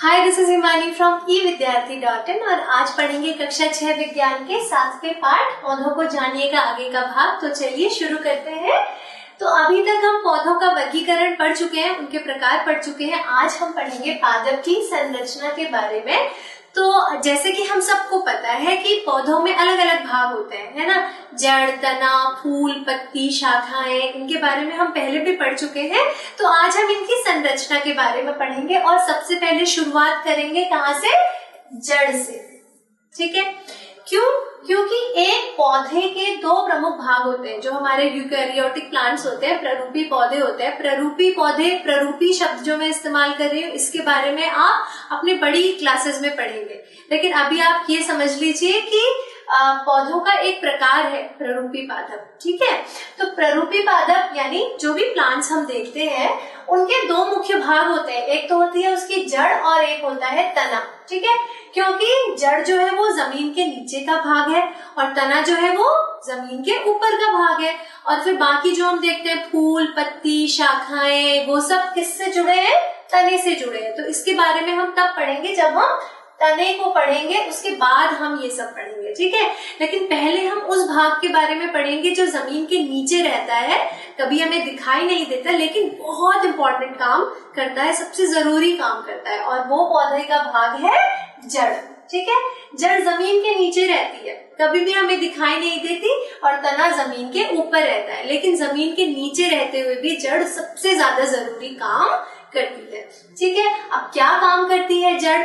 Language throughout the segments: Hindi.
Hi, this is Himani from evidyarthi.in और आज पढ़ेंगे कक्षा 6 विज्ञान के 7वें पाठ पौधों को जानिए का आगे का भाग। तो चलिए शुरू करते हैं। तो अभी तक हम पौधों का वर्गीकरण पढ़ चुके हैं, उनके प्रकार पढ़ चुके हैं। आज हम पढ़ेंगे पादप की संरचना के बारे में। तो जैसे कि हम सबको पता है कि पौधों में अलग अलग भाग होते हैं, है ना। जड़, तना, फूल, पत्ती, शाखाएं, इनके बारे में हम पहले भी पढ़ चुके हैं। तो आज हम इनकी संरचना के बारे में पढ़ेंगे और सबसे पहले शुरुआत करेंगे कहाँ से? जड़ से। ठीक है, क्यों? क्योंकि एक पौधे के दो प्रमुख भाग होते हैं जो हमारे यूकैरियोटिक प्लांट्स होते हैं, प्ररूपी पौधे होते हैं। प्ररूपी पौधे, प्ररूपी शब्द जो मैं इस्तेमाल कर रही हूँ इसके बारे में आप अपनी बड़ी क्लासेस में पढ़ेंगे, लेकिन अभी आप ये समझ लीजिए कि पौधों का एक प्रकार है प्ररूपी पादप। ठीक है, तो प्ररूपी पादप यानी जो भी प्लांट्स हम देखते हैं उनके दो मुख्य भाग होते हैं। एक तो होती है उसकी जड़ और एक होता है तना। ठीक है, क्योंकि जड़ जो है वो जमीन के नीचे का भाग है और तना जो है वो जमीन के ऊपर का भाग है। और फिर बाकी जो हम देखते हैं फूल, पत्ती, शाखाएं, वो सब किससे जुड़े हैं? तने से जुड़े हैं। तो इसके बारे में हम तब पढ़ेंगे जब हम तने को पढ़ेंगे, उसके बाद हम ये सब पढ़ेंगे। ठीक है, लेकिन पहले हम उस भाग के बारे में पढ़ेंगे जो जमीन के नीचे रहता है, कभी हमें दिखाई नहीं देता लेकिन बहुत इंपॉर्टेंट काम करता है, सबसे जरूरी काम करता है, और वो पौधे का भाग है जड़। ठीक है, जड़ जमीन के नीचे रहती है, कभी भी हमें दिखाई नहीं देती, और तना जमीन के ऊपर रहता है, लेकिन जमीन के नीचे रहते हुए भी जड़ सबसे ज्यादा जरूरी काम करती है। ठीक है, अब क्या काम करती है जड़?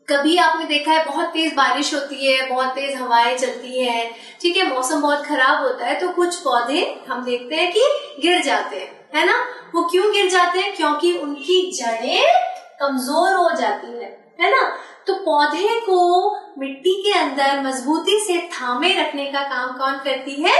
कभी आपने देखा है बहुत तेज बारिश होती है, बहुत तेज हवाएं चलती हैं, ठीक है, मौसम बहुत खराब होता है, तो कुछ पौधे हम देखते हैं कि गिर जाते हैं, है ना। वो क्यों गिर जाते हैं? क्योंकि उनकी जड़ें कमजोर हो जाती है ना। तो पौधे को मिट्टी के अंदर मजबूती से थामे रखने का काम कौन करती है?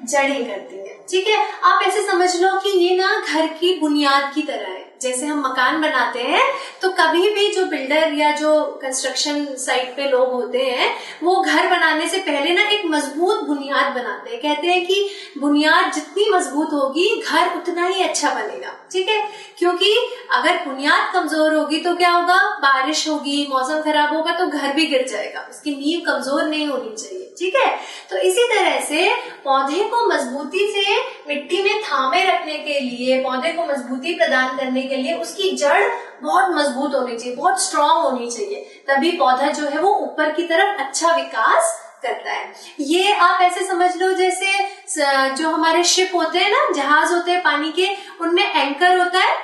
जड़ें करती है। ठीक है, आप ऐसे समझ लो कि ये ना घर की बुनियाद की तरह है। जैसे हम मकान बनाते हैं तो कभी भी जो बिल्डर या जो कंस्ट्रक्शन साइट पे लोग होते हैं वो घर बनाने से पहले ना एक मजबूत बुनियाद बनाते हैं। कहते हैं कि बुनियाद जितनी मजबूत होगी घर उतना ही अच्छा बनेगा। ठीक है, क्योंकि अगर बुनियाद कमजोर होगी तो क्या होगा? बारिश होगी, मौसम खराब होगा तो घर भी गिर जाएगा, उसकी नींव कमजोर नहीं होनी चाहिए। ठीक है, तो इसी तरह से पौधे को मजबूती से मिट्टी में थामे रखने के लिए, पौधे को मजबूती प्रदान करने के लिए उसकी जड़ बहुत मजबूत होनी चाहिए, बहुत स्ट्रांग होनी चाहिए, तभी पौधा जो है वो ऊपर की तरफ अच्छा विकास करता है। ये आप ऐसे समझ लो जैसे जो हमारे शिप होते हैं ना, जहाज होते हैं पानी के, उनमें एंकर होता है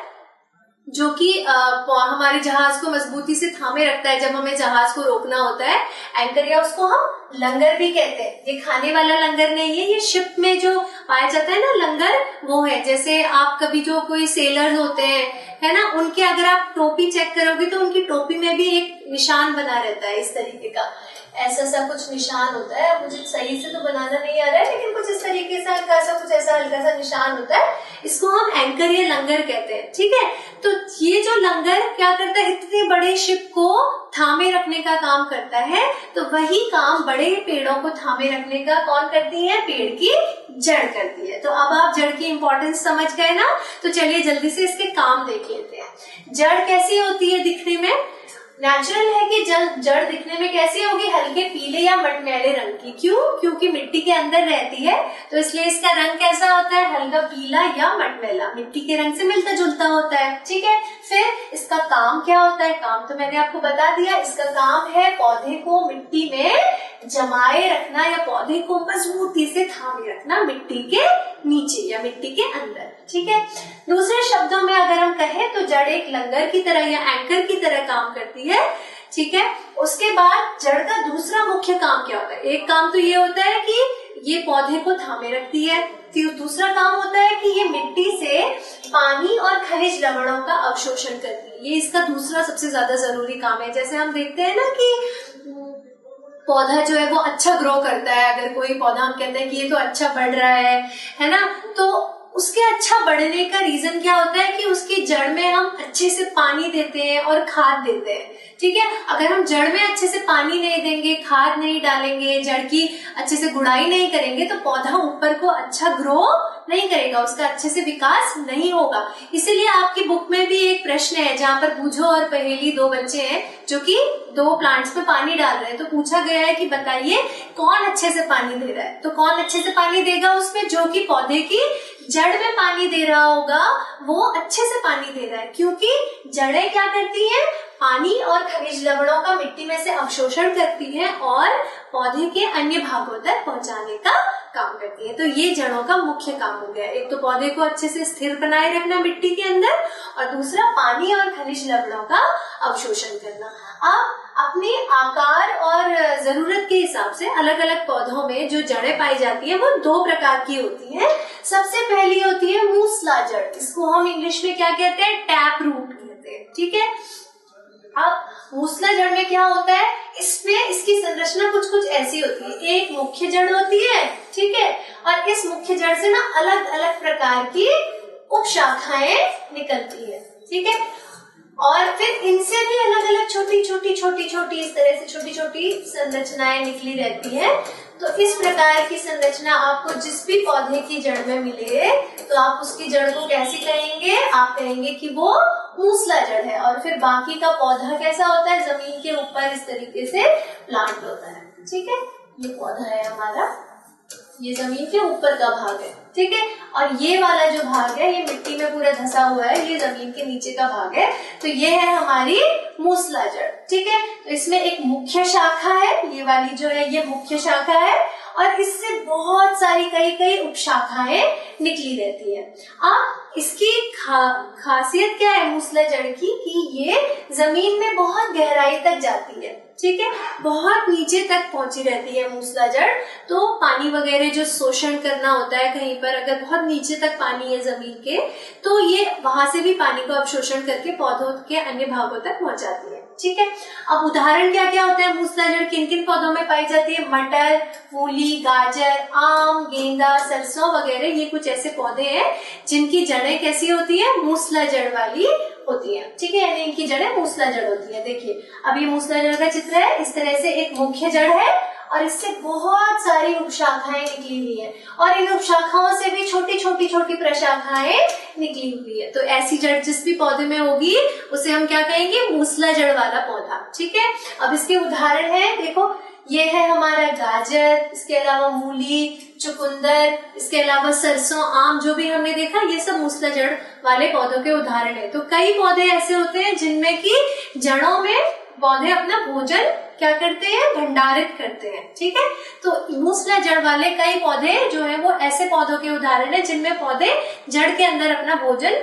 जो कि हमारे जहाज को मजबूती से थामे रखता है जब हमें जहाज को रोकना होता है। एंकर, या उसको हम लंगर भी कहते हैं। ये खाने वाला लंगर नहीं है, ये शिप में जो पाया जाता है ना लंगर, वो है। जैसे आप कभी जो कोई सेलर्स होते हैं, है ना, उनके अगर आप टोपी चेक करोगे तो उनकी टोपी में भी एक निशान बना रहता है इस तरीके का, ऐसा सा कुछ निशान होता है। मुझे सही से तो बनाना नहीं आ रहा है, लेकिन कुछ इस तरीके से कुछ ऐसा हल्का सा निशान होता है, इसको हम एंकर या लंगर कहते हैं। ठीक है, तो ये जो लंगर क्या करता है? इतने बड़े शिप को थामे रखने का काम करता है। तो वही काम बड़े पेड़ों को थामे रखने का कौन करती है? पेड़ की जड़ करती है। तो अब आप जड़ की इंपॉर्टेंस समझ गए ना, तो चलिए जल्दी से इसके काम देख लेते हैं। जड़ कैसी होती है दिखने में? नेचुरल है कि जड़ दिखने में कैसी होगी? हल्के पीले या मटमैले रंग की। क्यों? क्योंकि मिट्टी के अंदर रहती है, तो इसलिए इसका रंग कैसा होता है? हल्का पीला या मटमैला, मिट्टी के रंग से मिलता जुलता होता है। ठीक है, फिर इसका काम क्या होता है? काम तो मैंने आपको बता दिया। इसका काम है पौधे को मिट्टी में जमाए रखना या पौधे को मजबूती से थामे रखना मिट्टी के नीचे या मिट्टी के अंदर। ठीक है, दूसरे शब्दों में अगर हम कहें तो जड़ एक लंगर की तरह या एंकर की तरह काम करती है। ठीक है, उसके बाद जड़ का दूसरा मुख्य काम क्या होता है? एक काम तो ये होता है कि ये पौधे को थामे रखती है, दूसरा काम होता है कि ये मिट्टी से पानी और खनिज लवणों का अवशोषण करती है। ये इसका दूसरा सबसे ज्यादा जरूरी काम है। जैसे हम देखते हैं ना कि पौधा जो है वो अच्छा ग्रो करता है, अगर कोई पौधा हम कहते हैं कि ये तो अच्छा बढ़ रहा है ना, तो उसके अच्छा बढ़ने का रीजन क्या होता है कि उसकी जड़ में हम अच्छे से पानी देते हैं और खाद देते हैं। ठीक है, अगर हम जड़ में अच्छे से पानी नहीं देंगे, खाद नहीं डालेंगे, जड़ की अच्छे से गुड़ाई नहीं करेंगे तो पौधा ऊपर को अच्छा ग्रो नहीं करेगा, उसका अच्छे से विकास नहीं होगा। इसीलिए आपकी बुक में भी एक प्रश्न है जहाँ पर बूझो और पहेली, दो बच्चे हैं जो कि दो प्लांट्स में पानी डाल रहे हैं, तो पूछा गया है कि बताइए कौन अच्छे से पानी दे रहा है। तो कौन अच्छे से पानी देगा उसमें, जो कि पौधे की जड़ में पानी दे रहा होगा वो अच्छे से पानी दे रहा है, क्योंकि जड़ें क्या करती हैं, पानी और खनिज लवणों का मिट्टी में से अवशोषण करती हैं और पौधे के अन्य भागों तक पहुंचाने का काम करती है। तो ये जड़ों का मुख्य काम हो गया, एक तो पौधे को अच्छे से स्थिर बनाए रखना मिट्टी के अंदर, और दूसरा पानी और खनिज लवणों का अवशोषण करना। आप अपने आकार और जरूरत के हिसाब से अलग अलग पौधों में जो जड़ें पाई जाती है वो दो प्रकार की होती है। सबसे पहली होती है मूसला जड़, इसको हम इंग्लिश में क्या कहते हैं, टैप रूट कहते हैं। ठीक है, अब मूसला जड़ में क्या होता है, इसमें इसकी संरचना कुछ कुछ ऐसी होती है, एक मुख्य जड़ होती है, ठीक है, और इस मुख्य जड़ से ना अलग अलग प्रकार की उपशाखाएं निकलती है। ठीक है, और फिर इनसे भी अलग अलग छोटी छोटी इस तरह से छोटी छोटी संरचनाएं निकली रहती है। तो इस प्रकार की संरचना आपको जिस भी पौधे की जड़ में मिले तो आप उसकी जड़ को कैसी कहेंगे, आप कहेंगे कि वो मूसला जड़ है। और फिर बाकी का पौधा कैसा होता है, जमीन के ऊपर इस तरीके से प्लांट होता है। ठीक है, ये पौधा है हमारा, ये जमीन के ऊपर का भाग है। ठीक है, और ये वाला जो भाग है ये मिट्टी में पूरा धंसा हुआ है, ये जमीन के नीचे का भाग है। तो ये है हमारी मूसला जड़। ठीक है, तो इसमें एक मुख्य शाखा है, ये वाली जो है ये मुख्य शाखा है, और इससे बहुत सारी कई उपशाखाएं निकली रहती है। अब इसकी खासियत क्या है मूसला जड़ की, कि ये जमीन में बहुत गहराई तक जाती है। ठीक है, बहुत नीचे तक पहुंची रहती है मूसला जड़। तो पानी वगैरह जो शोषण करना होता है कहीं पर, अगर बहुत नीचे तक पानी है जमीन के, तो ये वहां से भी पानी को अवशोषण करके पौधों के अन्य भागों तक पहुंचाती है। ठीक है, अब उदाहरण क्या क्या होता है मूसला जड़ किन किन पौधों में पाई जाती है, मटर, मूली, गाजर, आम, गेंदा, सरसों वगैरह, ये कुछ ऐसे पौधे हैं जिनकी जड़ें कैसी होती है, मूसला जड़ वाली होती है। ठीक है, यानी इनकी जड़ें मूसला जड़ होती है। देखिए अब ये मूसला जड़ का चित्र है, इस तरह से एक मुख्य जड़ है और इससे बहुत सारी उपशाखाएं निकली हुई है, और इन उपशाखाओं से भी छोटी छोटी प्रशाखाएं निकली हुई है। तो ऐसी जड़ जिस भी पौधे में होगी उसे हम क्या कहेंगे, मूसला जड़ वाला पौधा। ठीक है, अब इसके उदाहरण है, देखो ये है हमारा गाजर, इसके अलावा मूली, चुकंदर, इसके अलावा सरसों, आम, जो भी हमने देखा ये सब मूसला जड़ वाले पौधों के उदाहरण है। तो कई पौधे ऐसे होते हैं जिनमें की जड़ों में पौधे अपना भोजन क्या करते हैं, भंडारित करते हैं। ठीक है, तो मूसला जड़ वाले कई पौधे जो है वो ऐसे पौधों के उदाहरण है जिनमें पौधे जड़ के अंदर अपना भोजन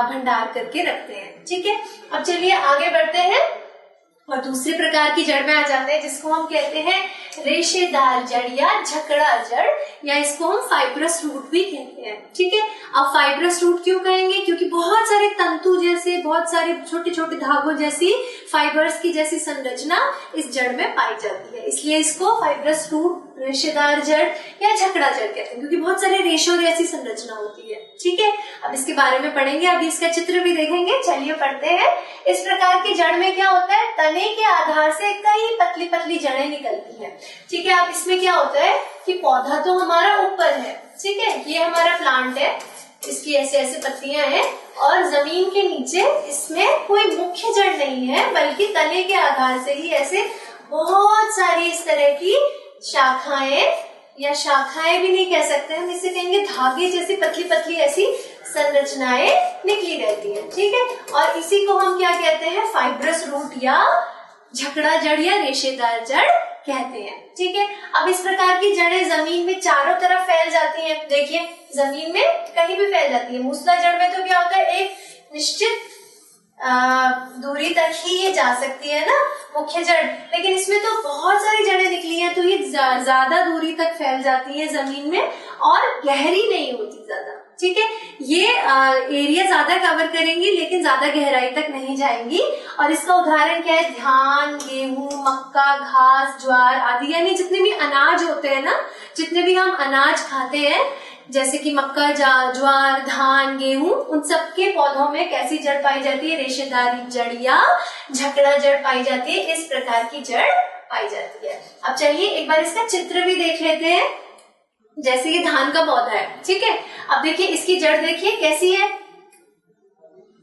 भंडार करके रखते हैं। ठीक है, अब चलिए आगे बढ़ते हैं और दूसरे प्रकार की जड़ में आ जाते हैं जिसको हम कहते हैं रेशेदार जड़ या झकड़ा जड़, या इसको हम फाइब्रस रूट भी कहते हैं। ठीक है, अब फाइब्रस रूट क्यों कहेंगे, क्योंकि बहुत सारे तंतु जैसे, बहुत सारे छोटे छोटे धागों जैसी, फाइबर्स की जैसी संरचना इस जड़ में पाई जाती है, इसलिए इसको फाइब्रस रूट, रेशेदार जड़ या झकड़ा जड़ कहते हैं, क्योंकि बहुत सारे रेशों जैसी संरचना होती है। ठीक है, अब इसके बारे में पढ़ेंगे, अभी इसका चित्र भी देखेंगे। चलिए पढ़ते हैं। इस प्रकार की जड़ में क्या होता है, तने के आधार से कई पतली पतली जड़ें निकलती हैं। ठीक है, अब इसमें क्या होता है कि पौधा तो हमारा ऊपर है, ठीक है, ये हमारा प्लांट है, इसकी ऐसे ऐसे पत्तियां हैं, और जमीन के नीचे इसमें कोई मुख्य जड़ नहीं है, बल्कि तने के आधार से ही ऐसे बहुत सारी इस तरह की शाखाएं, या शाखाएं भी नहीं कह सकते हम, इसे कहेंगे धागे जैसी पतली पतली ऐसी संरचनाएं निकली रहती है। ठीक है, और इसी को हम क्या कहते हैं, फाइब्रस रूट या झकड़ा जड़ या रेशेदार जड़ कहते हैं। ठीक है, अब इस प्रकार की जड़ें जमीन में चारों तरफ फैल जाती हैं। देखिए जमीन में कहीं भी फैल जाती है। मूसला जड़ में तो क्या होता है, एक निश्चित दूरी तक ही ये जा सकती है ना मुख्य जड़, लेकिन इसमें तो बहुत सारी जड़ें निकली हैं, तो ये ज्यादा दूरी तक फैल जाती है जमीन में और गहरी नहीं होती ज्यादा। ठीक है, ये एरिया ज्यादा कवर करेंगी लेकिन ज्यादा गहराई तक नहीं जाएंगी। और इसका उदाहरण क्या है, धान, गेहूं, मक्का, घास, ज्वार आदि, यानी जितने भी अनाज होते हैं ना, जितने भी हम अनाज खाते हैं, जैसे कि मक्का, ज्वार, धान, गेहूं, उन सब के पौधों में कैसी जड़ पाई जाती है? रेशेदार जड़ या झकड़ा जड़ पाई जाती है। इस प्रकार की जड़ पाई जाती है। अब चलिए एक बार इसका चित्र भी देख लेते हैं। जैसे ये धान का पौधा है, ठीक है। अब देखिए इसकी जड़ देखिए कैसी है,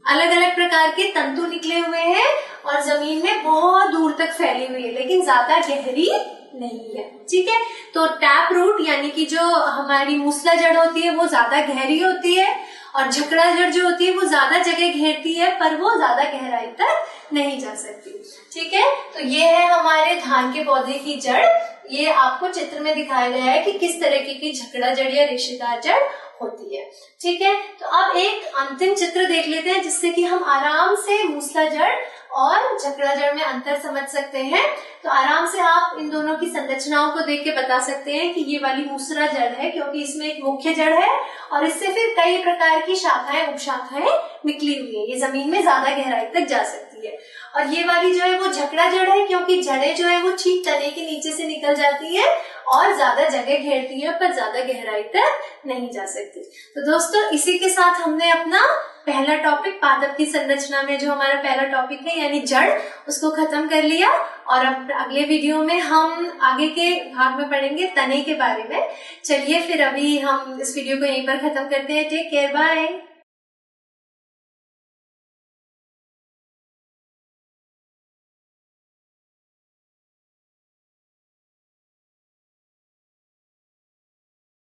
अलग अलग प्रकार के तंतु निकले हुए हैं और जमीन में बहुत दूर तक फैली हुई है, लेकिन ज्यादा गहरी नहीं है, ठीक है। तो टैप रूट यानी कि जो हमारी मूसला जड़ होती है वो ज्यादा गहरी होती है और झकड़ा जड़ जो होती है वो ज्यादा जगह घेरती है, पर वो ज्यादा गहराई तक नहीं जा सकती, ठीक है। तो ये है हमारे धान के पौधे की जड़। ये आपको चित्र में दिखाया गया है कि किस तरीके की झकड़ा जड़ या रेशेदार जड़ होती है, ठीक है। तो अब एक अंतिम चित्र देख लेते हैं जिससे कि हम आराम से मूसला जड़ और झकड़ा जड़ में अंतर समझ सकते हैं। तो आराम से आप इन दोनों की संरचनाओं को देख के बता सकते हैं कि ये वाली मूसला जड़ है क्योंकि इसमें एक मुख्य जड़ है और इससे फिर कई प्रकार की शाखाएं उपशाखाएं निकली हुई है, ये जमीन में ज्यादा गहराई तक जा सकती है। और ये वाली जो है वो झकड़ा जड़ है क्योंकि जड़ें जो है वो ठीक तने के नीचे से निकल जाती है और ज्यादा जगह घेरती है पर ज्यादा गहराई तक नहीं जा सकती। तो दोस्तों इसी के साथ हमने अपना पहला टॉपिक पादप की संरचना में जो हमारा पहला टॉपिक है यानी जड़, उसको खत्म कर लिया। और अब अगले वीडियो में हम आगे के भाग में पढ़ेंगे तने के बारे में। चलिए फिर अभी हम इस वीडियो को यहीं पर खत्म करते हैं। Take care, bye.